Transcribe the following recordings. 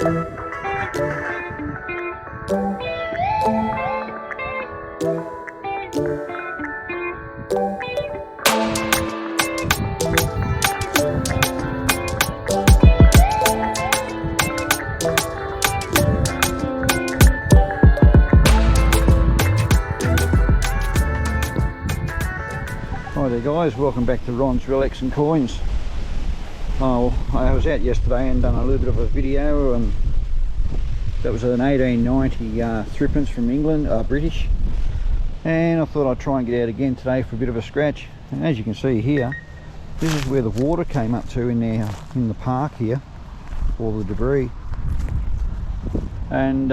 Hi there guys, welcome back to Ron's Relics and Coins. Oh, I was out yesterday and done a little bit of a video, and that was an 1890 threepence from England, British, and I thought I'd try and get out again today for a bit of a scratch. And as you can see here, this is where the water came up to in the park here, all the debris, and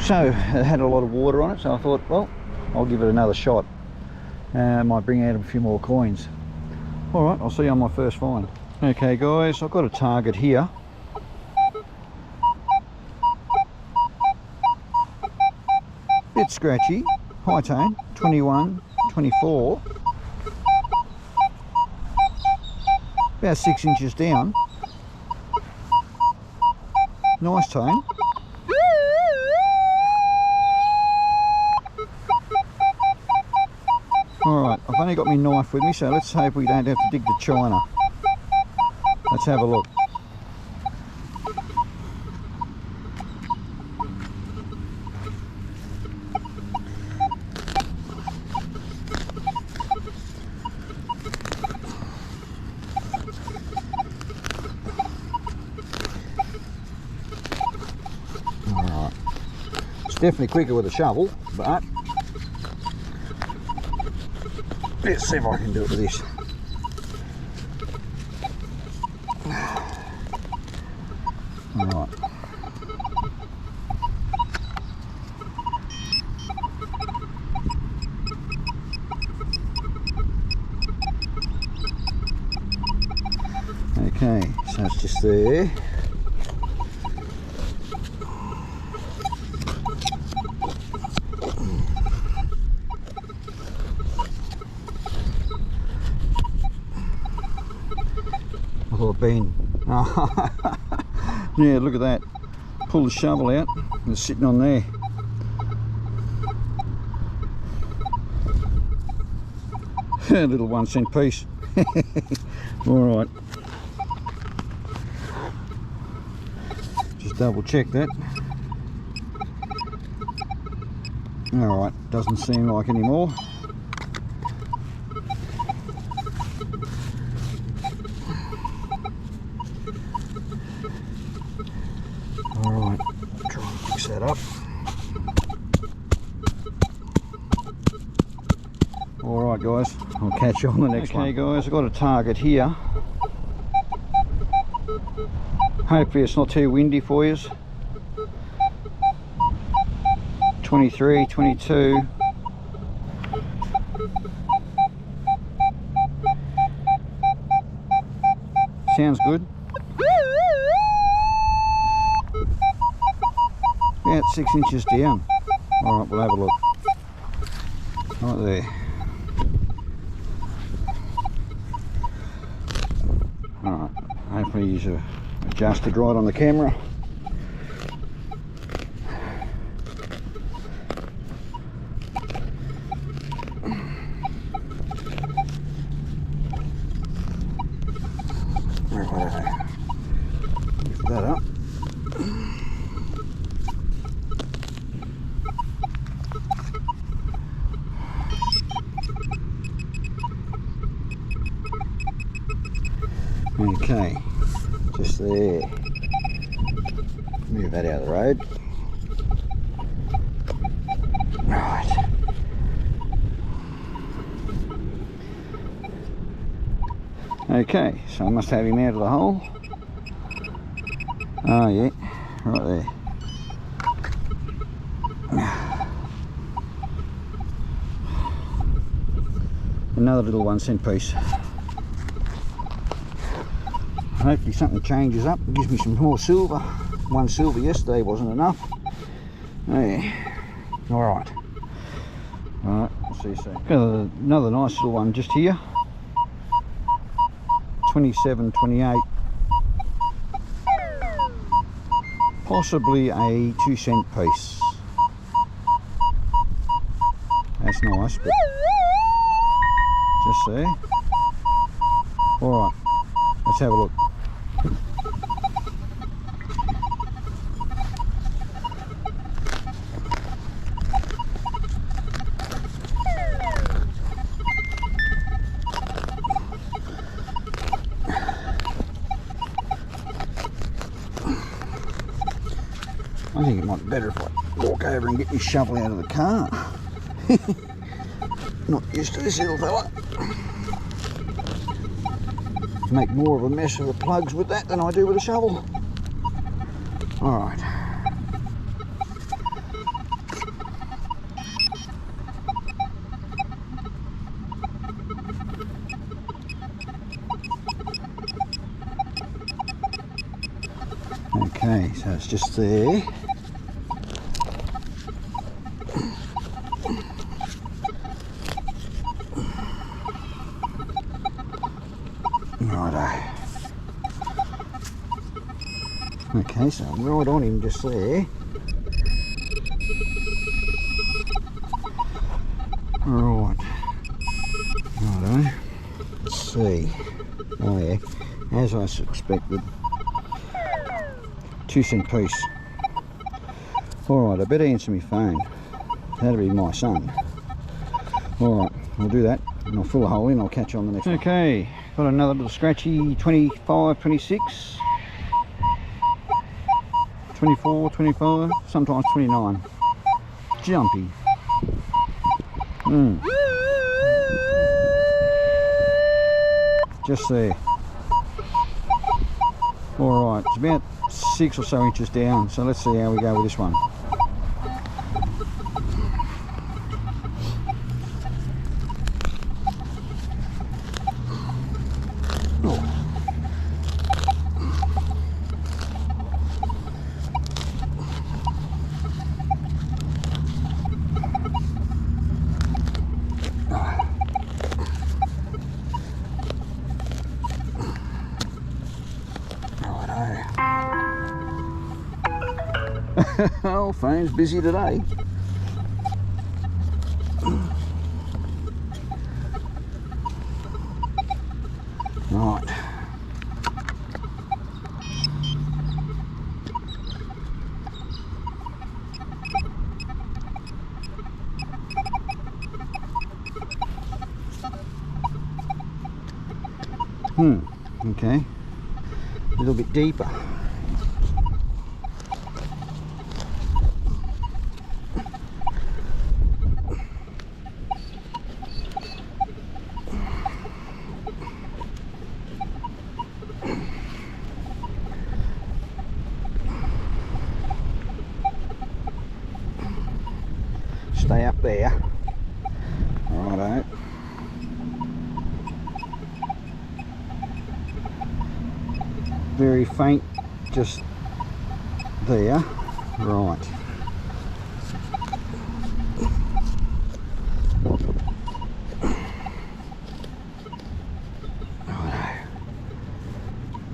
so it had a lot of water on it, so I thought, well, I'll give it another shot. Might bring out a few more coins. Alright, I'll see you on my first find. Okay guys, I've got a target here. Bit scratchy, high tone, 21, 24. About 6 inches down. Nice tone. Alright, I've only got my knife with me, so let's hope we don't have to dig the china. Let's have a look. Alright, it's definitely quicker with a shovel, but let's see if I can do it with this. Alright. Okay, so it's just there. Been yeah, look at that. Pull the shovel out and it's sitting on there. A little 1 cent piece. Alright, just double check that. Alright, doesn't seem like any more. Alright, try and fix that up. Alright guys, I'll catch you on the next one. Okay guys, I've got a target here. Hopefully it's not too windy for you. 23, 22. Sounds good. About 6 inches down. Alright, we'll have a look. Right there. Alright, hopefully you've adjusted right on the camera. Lift that up. Okay, just there. Move that out of the road. Right. Okay, so I must have him out of the hole. Oh yeah, right there. Another little 1 cent piece. Hopefully something changes up and gives me some more silver. 1 silver yesterday wasn't enough. Yeah. Alright. Alright, I'll see you soon. Got another nice little one just here. 27, 28. Possibly a 2-cent piece. That's nice, but just there. Alright, let's have a look. I think it might be better if I walk over and get this shovel out of the car. Not used to this little fella. Make more of a mess of the plugs with that than I do with a shovel. Alright. Okay, so it's just there. Righto. Okay, so I'm right on him just there. Right. Righto. Let's see. Oh yeah, as I suspected. 2-cent piece. Alright, I better answer my phone. That'll be my son. Alright, I'll do that and I'll fill the hole in. I'll catch you on the next one. Okay, got another little scratchy 25, 26, 24, 25, sometimes 29. Jumpy. Just there. Alright, it's about 6 or so inches down, so let's see how we go with this one. Oh, phone's busy today. Right. Okay. A little bit deeper. Stay up there. Righto. Very faint, just there. Right. Righto.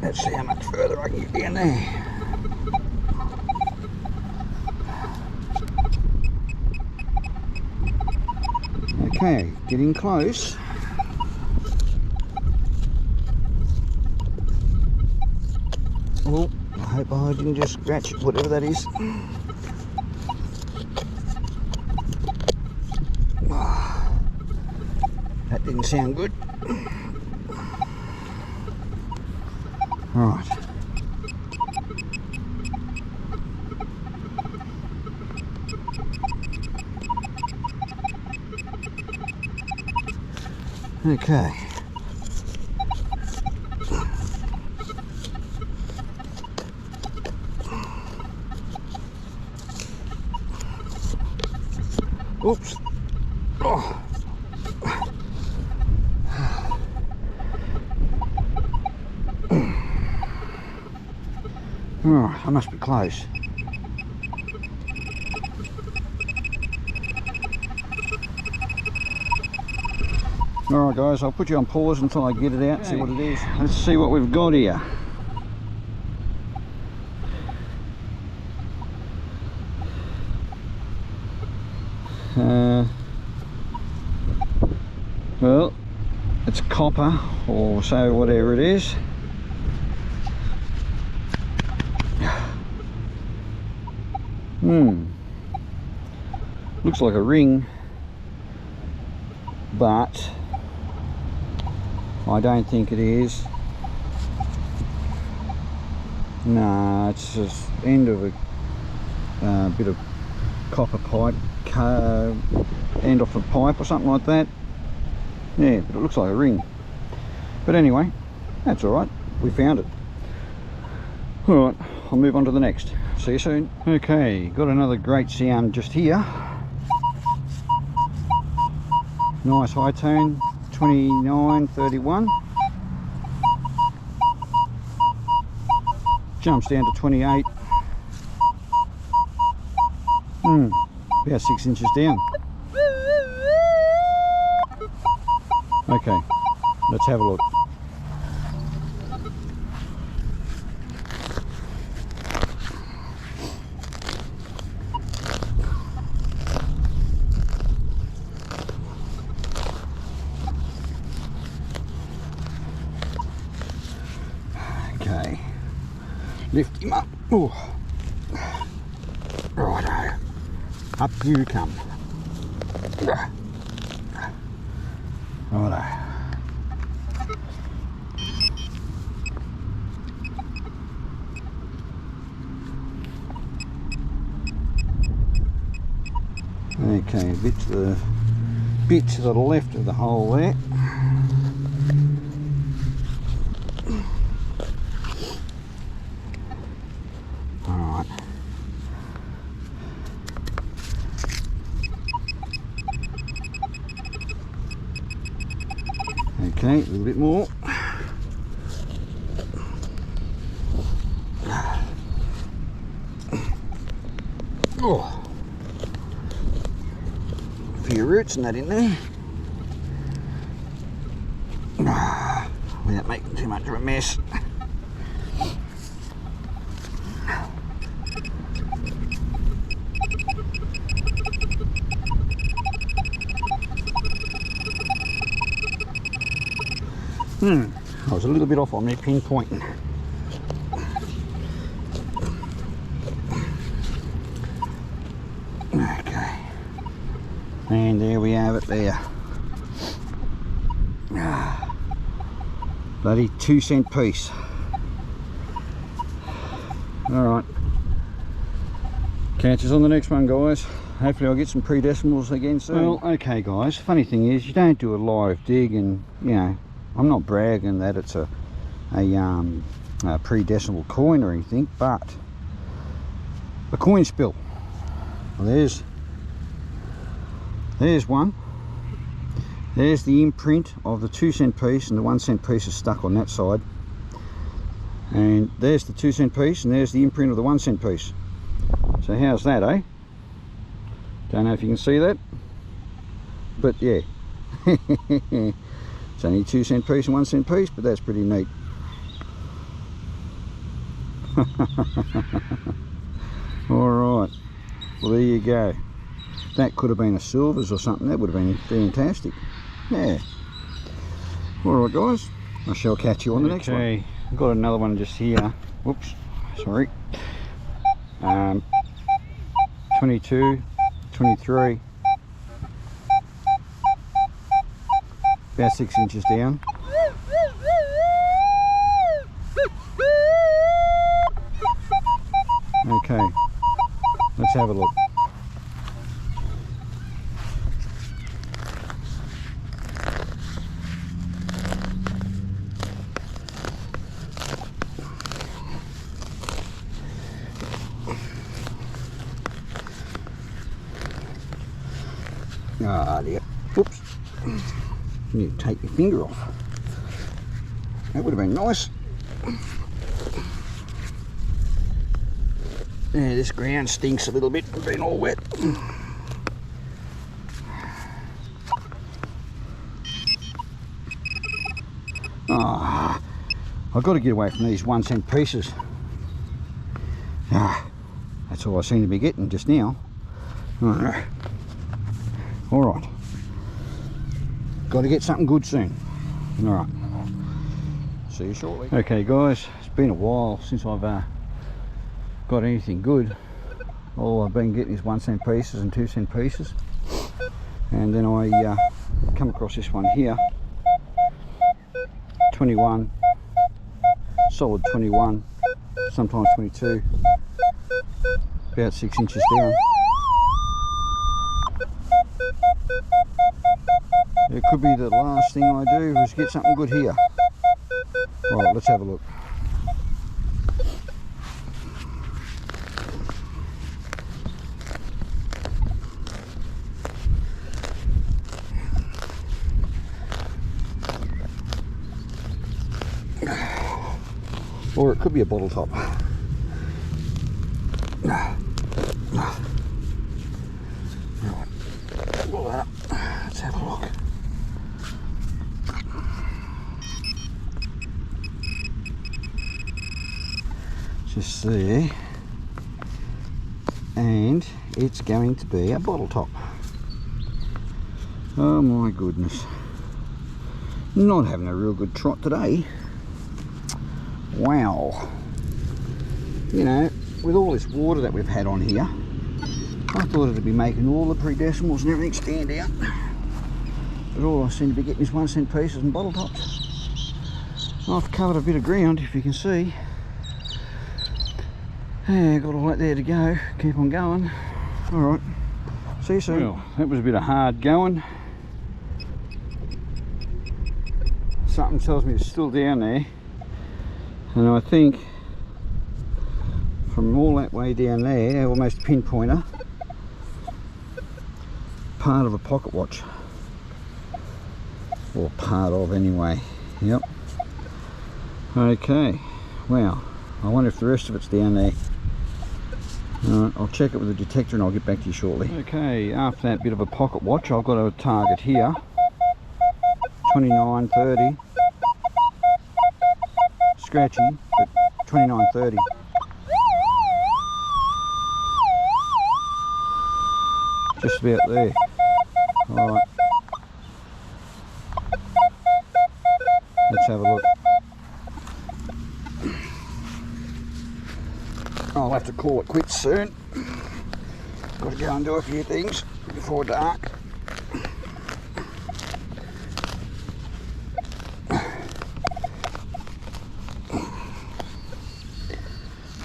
Let's see how much further I can get down there. Okay, getting close. Oh, I hope I didn't just scratch it, whatever that is. That didn't sound good. Right. Okay. Oops. Oh. Oh, I must be close. Alright guys, I'll put you on pause until I get it out, see what it is. Let's see what we've got here. Well, it's copper or so, whatever it is. Looks like a ring, but I don't think it is. No, it's just end of a bit of copper pipe, end off a pipe or something like that. Yeah, but it looks like a ring. But anyway, that's alright, we found it. Alright, I'll move on to the next. See you soon. Okay, got another great sound just here. Nice high tone, 2931. Jumps down to 28. About 6 inches down. Okay, let's have a look. Okay, lift him up. Ooh. Righto, up you come. Righto. Okay, a bit to the left of the hole there. Alright. Okay, a little bit more. Oh. A few roots and that in there. Without making too much of a mess. I was a little bit off on me pinpointing. Okay, and there we have it there. Bloody 2-cent piece. Alright, catch us on the next one, guys. Hopefully I'll get some pre-decimals again soon. Well, okay guys, funny thing is you don't do a live dig, and you know, I'm not bragging that it's a pre-decimal coin or anything, but a coin spill. Well, there's one. There's the imprint of the 2-cent piece, and the 1-cent piece is stuck on that side. And there's the 2-cent piece, and there's the imprint of the 1-cent piece. So how's that, eh? Don't know if you can see that, but yeah. It's only a 2-cent piece and 1-cent piece, but that's pretty neat. Alright, well there you go. That could have been a silvers or something. That would have been fantastic. Yeah. Alright guys, I shall catch you on the next one. Okay, I've got another one just here. Whoops, sorry. 22, 23. About 6 inches down. Okay, let's have a look. Ah, dear. Oops. You need to take your finger off. That would have been nice. Yeah, this ground stinks a little bit from being all wet. Ah, I've got to get away from these 1-cent pieces. Ah, that's all I seem to be getting just now. Alright. Got to get something good soon. Alright. See you shortly. Okay guys, it's been a while since I've got anything good. All I've been getting is 1 cent pieces and 2 cent pieces. And then I come across this one here. 21. Solid 21. Sometimes 22. About 6 inches down. It could be the last thing I do is get something good here. Alright, let's have a look. Or it could be a bottle top. Right. Pull that up. Let's have a look. Just there. And it's going to be a bottle top. Oh my goodness. Not having a real good trot today. Wow. You know, with all this water that we've had on here, I thought it'd be making all the pre-decimals and everything stand out. But all I seem to be getting is 1 cent pieces and bottle tops. I've covered a bit of ground, if you can see. Yeah, got all that there to go. Keep on going. Alright, see you soon. Well, that was a bit of hard going. Something tells me it's still down there. And I think from all that way down there, almost a pinpointer, part of a pocket watch. Or part of anyway. Yep. Okay. Wow. I wonder if the rest of it's down there. Alright, I'll check it with the detector and I'll get back to you shortly. Okay, after that bit of a pocket watch, I've got a target here. 29.30. Scratchy, but 29.30. Just about there. Alright. Let's have a look. I'll have to call it quits soon. Got to go and do a few things before dark.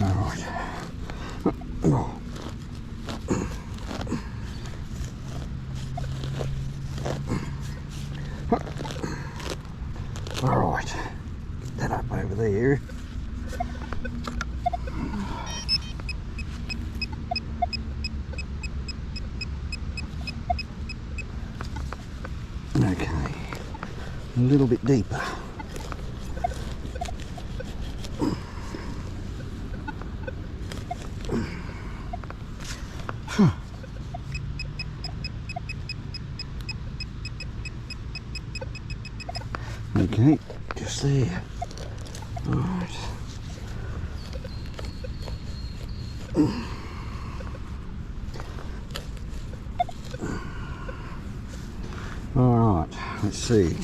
Alright. Alright. Get that up over there. Okay. A little bit deeper. Okay, just there. Alright. Alright, let's see.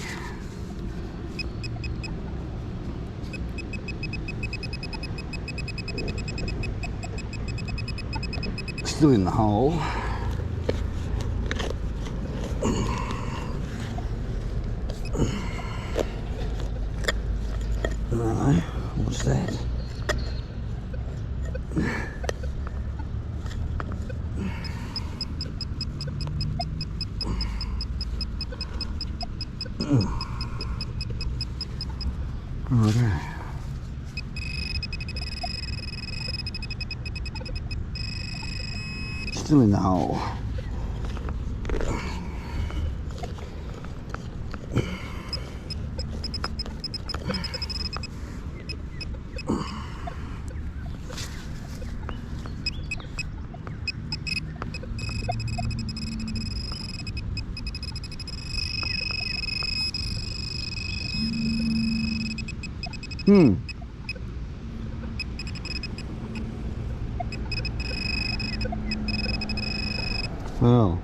Still in the hole. No, what's that? Righto. Still in the hole. Well,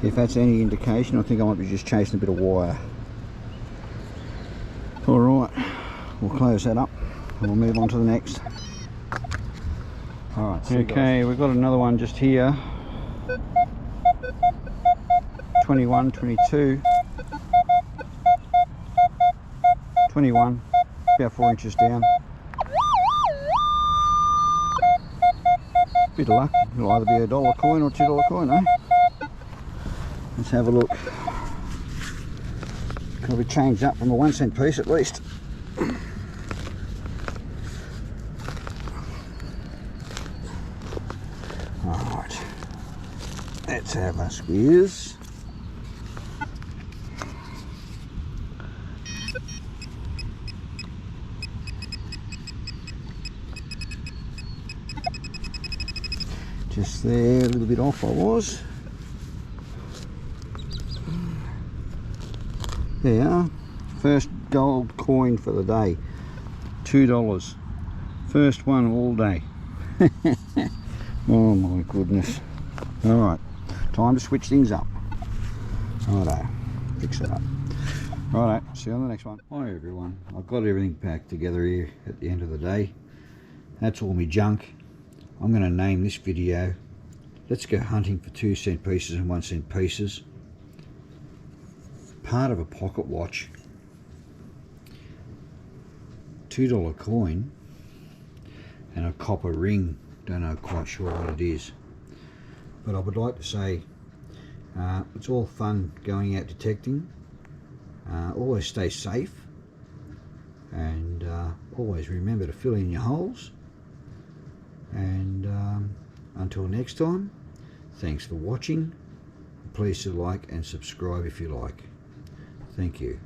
If that's any indication, I think I might be just chasing a bit of wire. Alright, we'll close that up and we'll move on to the next. Alright, okay, we've got another one just here. 21, 22, 21, about 4 inches down. Bit of luck, it'll either be a $1 coin or $2 coin, eh? Let's have a look. It'll be changed up from a 1 cent piece at least. Alright, let's have a squeeze. Just there, a little bit off I was. There, first gold coin for the day, $2. First one all day. Oh my goodness. Alright, time to switch things up. Righto, fix it up. Righto, see you on the next one. Hi everyone, I've got everything packed together here at the end of the day. That's all my junk. I'm going to name this video "Let's Go Hunting for 2 cent pieces and 1 cent pieces." Part of a pocket watch, $2 coin, and a copper ring. Don't know quite sure what it is, but I would like to say it's all fun going out detecting. Always stay safe, and always remember to fill in your holes. And until next time, thanks for watching. Please like and subscribe if you like. Thank you.